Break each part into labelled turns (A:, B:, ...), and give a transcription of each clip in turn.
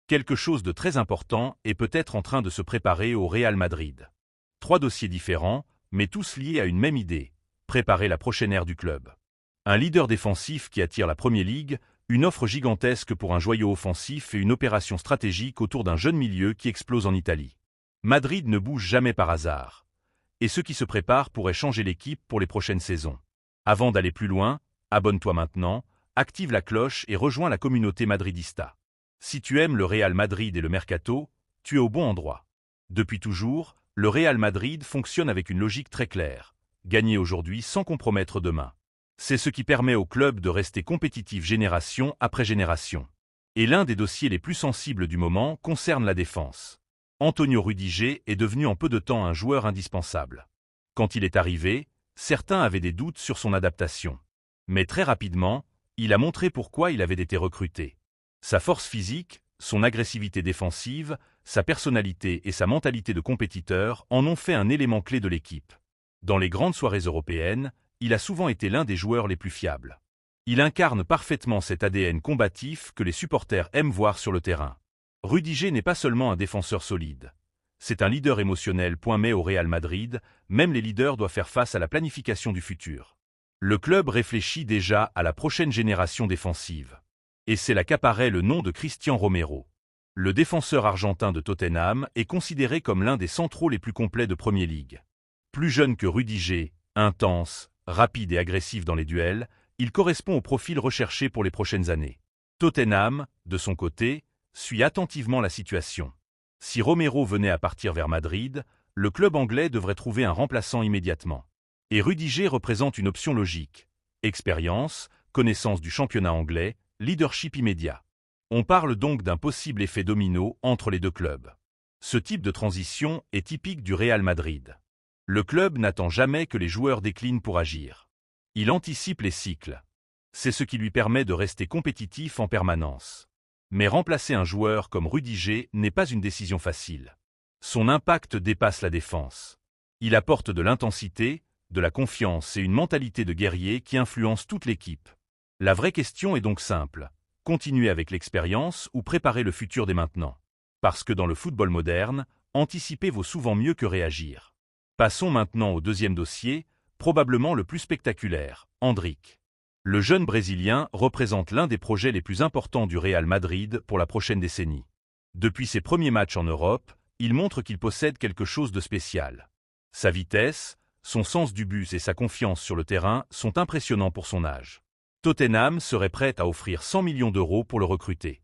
A: Quelque chose de très important est peut-être en train de se préparer au Real Madrid. 3 dossiers différents, mais tous liés à une même idée, préparer la prochaine ère du club. Un leader défensif qui attire la Premier League, une offre gigantesque pour un joyau offensif et une opération stratégique autour d'un jeune milieu qui explose en Italie. Madrid ne bouge jamais par hasard. Et ce qui se prépare pourrait changer l'équipe pour les prochaines saisons. Avant d'aller plus loin, abonne-toi maintenant, active la cloche et rejoins la communauté madridista. Si tu aimes le Real Madrid et le mercato, tu es au bon endroit. Depuis toujours, le Real Madrid fonctionne avec une logique très claire. Gagner aujourd'hui sans compromettre demain. C'est ce qui permet au club de rester compétitif génération après génération. Et l'un des dossiers les plus sensibles du moment concerne la défense. Antonio Rudiger est devenu en peu de temps un joueur indispensable. Quand il est arrivé, certains avaient des doutes sur son adaptation. Mais très rapidement, il a montré pourquoi il avait été recruté. Sa force physique, son agressivité défensive, sa personnalité et sa mentalité de compétiteur en ont fait un élément clé de l'équipe. Dans les grandes soirées européennes, il a souvent été l'un des joueurs les plus fiables. Il incarne parfaitement cet ADN combatif que les supporters aiment voir sur le terrain. Rudiger n'est pas seulement un défenseur solide. C'est un leader émotionnel. Mais au Real Madrid, même les leaders doivent faire face à la planification du futur. Le club réfléchit déjà à la prochaine génération défensive. Et c'est là qu'apparaît le nom de Cristian Romero. Le défenseur argentin de Tottenham est considéré comme l'un des centraux les plus complets de Premier League. Plus jeune que Rudiger, intense, rapide et agressif dans les duels, il correspond au profil recherché pour les prochaines années. Tottenham, de son côté, suit attentivement la situation. Si Romero venait à partir vers Madrid, le club anglais devrait trouver un remplaçant immédiatement. Et Rudiger représente une option logique. Expérience, connaissance du championnat anglais, leadership immédiat. On parle donc d'un possible effet domino entre les deux clubs. Ce type de transition est typique du Real Madrid. Le club n'attend jamais que les joueurs déclinent pour agir. Il anticipe les cycles. C'est ce qui lui permet de rester compétitif en permanence. Mais remplacer un joueur comme Rudiger n'est pas une décision facile. Son impact dépasse la défense. Il apporte de l'intensité, de la confiance et une mentalité de guerrier qui influence toute l'équipe. La vraie question est donc simple. Continuer avec l'expérience ou préparer le futur dès maintenant. Parce que dans le football moderne, anticiper vaut souvent mieux que réagir. Passons maintenant au deuxième dossier, probablement le plus spectaculaire, Endrick. Le jeune Brésilien représente l'un des projets les plus importants du Real Madrid pour la prochaine décennie. Depuis ses premiers matchs en Europe, il montre qu'il possède quelque chose de spécial. Sa vitesse, son sens du but et sa confiance sur le terrain sont impressionnants pour son âge. Tottenham serait prêt à offrir 100 millions d'euros pour le recruter.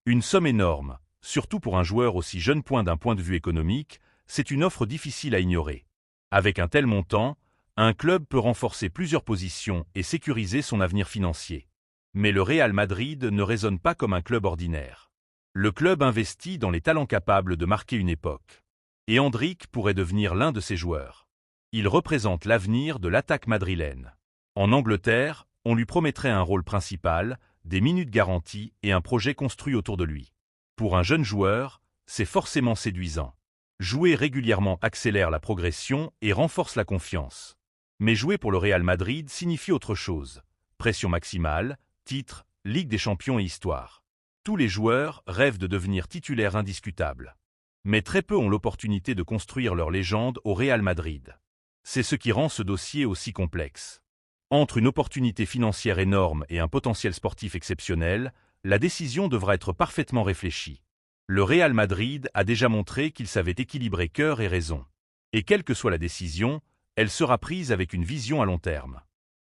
A: Une somme énorme, surtout pour un joueur aussi jeune. D'un point de vue économique, c'est une offre difficile à ignorer. Avec un tel montant, un club peut renforcer plusieurs positions et sécuriser son avenir financier. Mais le Real Madrid ne raisonne pas comme un club ordinaire. Le club investit dans les talents capables de marquer une époque. Et Endrick pourrait devenir l'un de ces joueurs. Il représente l'avenir de l'attaque madrilène. En Angleterre, on lui promettrait un rôle principal, des minutes garanties et un projet construit autour de lui. Pour un jeune joueur, c'est forcément séduisant. Jouer régulièrement accélère la progression et renforce la confiance. Mais jouer pour le Real Madrid signifie autre chose. Pression maximale, titre, Ligue des Champions et histoire. Tous les joueurs rêvent de devenir titulaires indiscutables. Mais très peu ont l'opportunité de construire leur légende au Real Madrid. C'est ce qui rend ce dossier aussi complexe. Entre une opportunité financière énorme et un potentiel sportif exceptionnel, la décision devra être parfaitement réfléchie. Le Real Madrid a déjà montré qu'il savait équilibrer cœur et raison. Et quelle que soit la décision, elle sera prise avec une vision à long terme.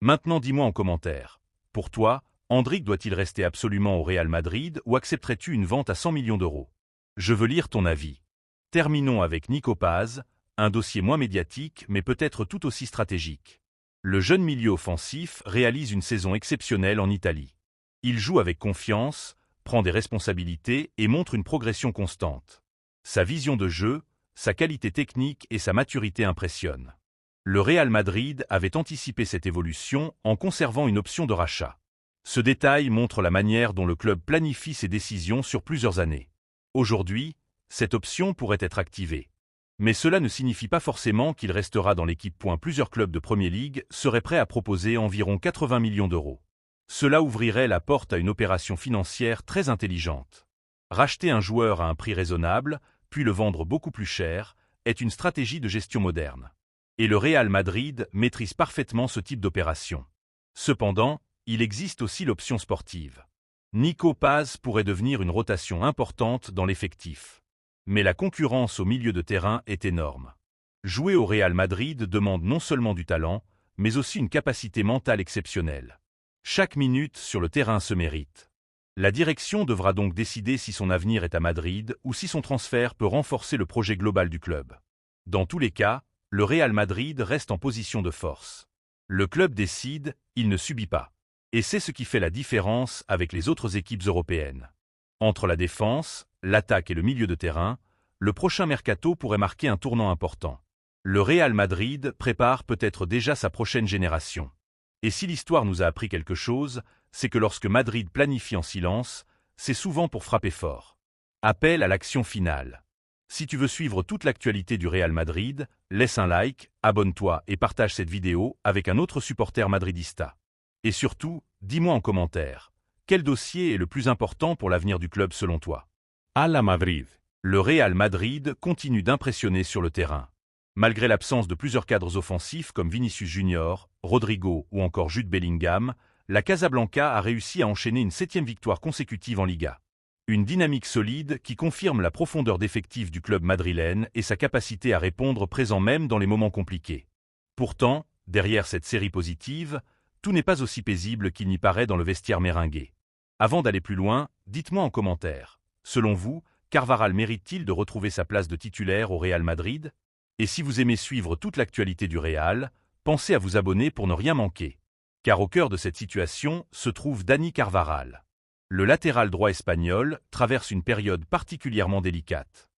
A: Maintenant dis-moi en commentaire. Pour toi, Endrick doit-il rester absolument au Real Madrid ou accepterais-tu une vente à 100 millions d'euros? Je veux lire ton avis. Terminons avec Nico Paz, un dossier moins médiatique mais peut-être tout aussi stratégique. Le jeune milieu offensif réalise une saison exceptionnelle en Italie. Il joue avec confiance, prend des responsabilités et montre une progression constante. Sa vision de jeu, sa qualité technique et sa maturité impressionnent. Le Real Madrid avait anticipé cette évolution en conservant une option de rachat. Ce détail montre la manière dont le club planifie ses décisions sur plusieurs années. Aujourd'hui, cette option pourrait être activée. Mais cela ne signifie pas forcément qu'il restera dans l'équipe. Plusieurs clubs de Premier League seraient prêts à proposer environ 80 millions d'euros. Cela ouvrirait la porte à une opération financière très intelligente. Racheter un joueur à un prix raisonnable, puis le vendre beaucoup plus cher, est une stratégie de gestion moderne. Et le Real Madrid maîtrise parfaitement ce type d'opération. Cependant, il existe aussi l'option sportive. Nico Paz pourrait devenir une rotation importante dans l'effectif. Mais la concurrence au milieu de terrain est énorme. Jouer au Real Madrid demande non seulement du talent, mais aussi une capacité mentale exceptionnelle. Chaque minute sur le terrain se mérite. La direction devra donc décider si son avenir est à Madrid ou si son transfert peut renforcer le projet global du club. Dans tous les cas, le Real Madrid reste en position de force. Le club décide, il ne subit pas. Et c'est ce qui fait la différence avec les autres équipes européennes. Entre la défense, l'attaque et le milieu de terrain, le prochain mercato pourrait marquer un tournant important. Le Real Madrid prépare peut-être déjà sa prochaine génération. Et si l'histoire nous a appris quelque chose, c'est que lorsque Madrid planifie en silence, c'est souvent pour frapper fort. Appel à l'action finale. Si tu veux suivre toute l'actualité du Real Madrid, laisse un like, abonne-toi et partage cette vidéo avec un autre supporter madridista. Et surtout, dis-moi en commentaire, quel dossier est le plus important pour l'avenir du club selon toi?
B: À la Madrid.
A: Le Real Madrid continue d'impressionner sur le terrain. Malgré l'absence de plusieurs cadres offensifs comme Vinicius Junior, Rodrigo ou encore Jude Bellingham, la Casablanca a réussi à enchaîner une 7e victoire consécutive en Liga. Une dynamique solide qui confirme la profondeur d'effectif du club madrilène et sa capacité à répondre présent même dans les moments compliqués. Pourtant, derrière cette série positive, tout n'est pas aussi paisible qu'il n'y paraît dans le vestiaire méringué. Avant d'aller plus loin, dites-moi en commentaire, selon vous, Carvajal mérite-t-il de retrouver sa place de titulaire au Real Madrid? Et si vous aimez suivre toute l'actualité du Real, pensez à vous abonner pour ne rien manquer. Car au cœur de cette situation se trouve Dani Carvajal. Le latéral droit espagnol traverse une période particulièrement délicate.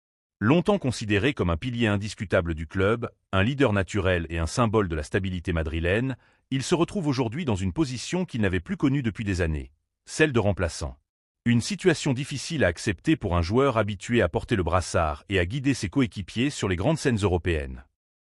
A: Longtemps considéré comme un pilier indiscutable du club, un leader naturel et un symbole de la stabilité madrilène, il se retrouve aujourd'hui dans une position qu'il n'avait plus connue depuis des années, celle de remplaçant. Une situation difficile à accepter pour un joueur habitué à porter le brassard et à guider ses coéquipiers sur les grandes scènes européennes.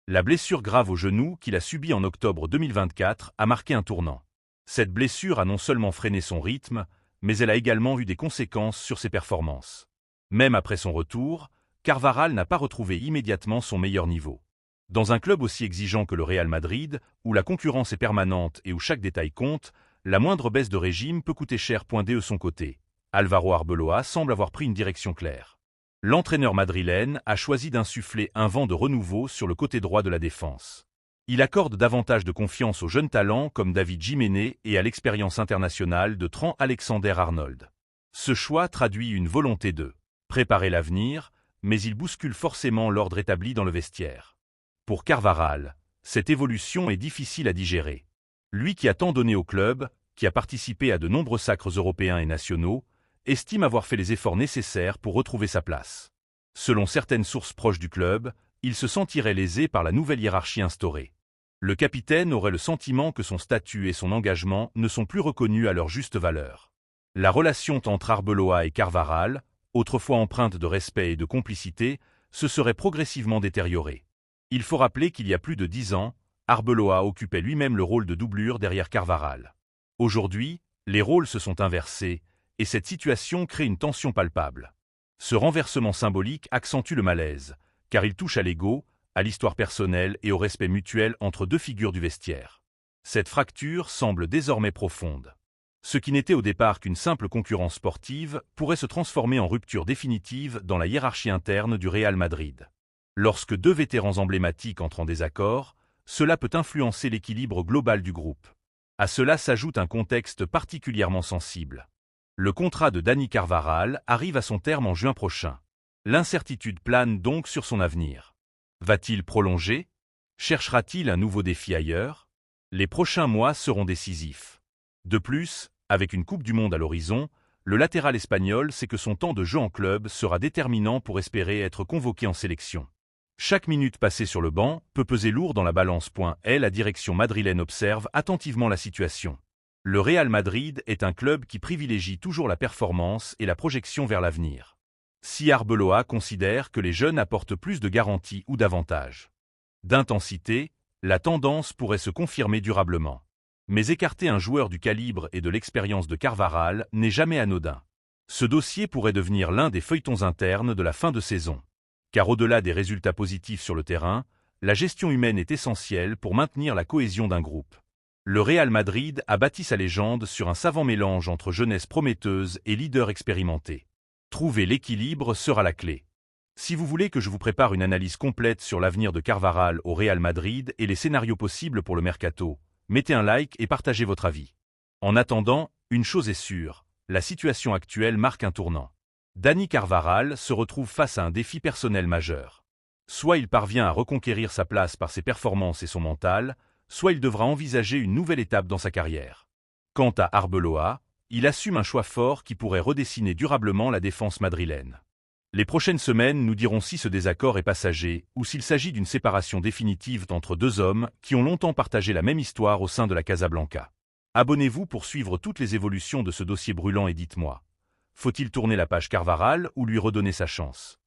A: La blessure grave au genou qu'il a subie en octobre 2024 a marqué un tournant. Cette blessure a non seulement freiné son rythme, mais elle a également eu des conséquences sur ses performances. Même après son retour, Carvajal n'a pas retrouvé immédiatement son meilleur niveau. Dans un club aussi exigeant que le Real Madrid, où la concurrence est permanente et où chaque détail compte, la moindre baisse de régime peut coûter cher. De son côté, Álvaro Arbeloa semble avoir pris une direction claire. L'entraîneur madrilène a choisi d'insuffler un vent de renouveau sur le côté droit de la défense. Il accorde davantage de confiance aux jeunes talents comme David Jiménez et à l'expérience internationale de Trent Alexander-Arnold. Ce choix traduit une volonté de préparer l'avenir, mais il bouscule forcément l'ordre établi dans le vestiaire. Pour Carvajal, cette évolution est difficile à digérer. Lui qui a tant donné au club, qui a participé à de nombreux sacres européens et nationaux, estime avoir fait les efforts nécessaires pour retrouver sa place. Selon certaines sources proches du club, il se sentirait lésé par la nouvelle hiérarchie instaurée. Le capitaine aurait le sentiment que son statut et son engagement ne sont plus reconnus à leur juste valeur. La relation entre Arbeloa et Carvajal, autrefois empreinte de respect et de complicité, se serait progressivement détériorée. Il faut rappeler qu'il y a plus de 10 ans, Arbeloa occupait lui-même le rôle de doublure derrière Carvajal. Aujourd'hui, les rôles se sont inversés, et cette situation crée une tension palpable. Ce renversement symbolique accentue le malaise, car il touche à l'ego, à l'histoire personnelle et au respect mutuel entre deux figures du vestiaire. Cette fracture semble désormais profonde. Ce qui n'était au départ qu'une simple concurrence sportive pourrait se transformer en rupture définitive dans la hiérarchie interne du Real Madrid. Lorsque deux vétérans emblématiques entrent en désaccord, cela peut influencer l'équilibre global du groupe. À cela s'ajoute un contexte particulièrement sensible. Le contrat de Dani Carvajal arrive à son terme en juin prochain. L'incertitude plane donc sur son avenir. Va-t-il prolonger? Cherchera-t-il un nouveau défi ailleurs? Les prochains mois seront décisifs. De plus, avec une Coupe du Monde à l'horizon, le latéral espagnol sait que son temps de jeu en club sera déterminant pour espérer être convoqué en sélection. Chaque minute passée sur le banc peut peser lourd dans la balance. La direction madrilène observe attentivement la situation. Le Real Madrid est un club qui privilégie toujours la performance et la projection vers l'avenir. Si Arbeloa considère que les jeunes apportent plus de garanties ou d'avantages d'intensité, la tendance pourrait se confirmer durablement. Mais écarter un joueur du calibre et de l'expérience de Carvajal n'est jamais anodin. Ce dossier pourrait devenir l'un des feuilletons internes de la fin de saison. Car au-delà des résultats positifs sur le terrain, la gestion humaine est essentielle pour maintenir la cohésion d'un groupe. Le Real Madrid a bâti sa légende sur un savant mélange entre jeunesse prometteuse et leader expérimenté. Trouver l'équilibre sera la clé. Si vous voulez que je vous prépare une analyse complète sur l'avenir de Carvajal au Real Madrid et les scénarios possibles pour le mercato, mettez un like et partagez votre avis. En attendant, une chose est sûre, la situation actuelle marque un tournant. Dani Carvajal se retrouve face à un défi personnel majeur. Soit il parvient à reconquérir sa place par ses performances et son mental, soit il devra envisager une nouvelle étape dans sa carrière. Quant à Arbeloa, il assume un choix fort qui pourrait redessiner durablement la défense madrilène. Les prochaines semaines nous diront si ce désaccord est passager ou s'il s'agit d'une séparation définitive d'entre deux hommes qui ont longtemps partagé la même histoire au sein de la Casablanca. Abonnez-vous pour suivre toutes les évolutions de ce dossier brûlant et dites-moi. Faut-il tourner la page Carvajal ou lui redonner sa chance?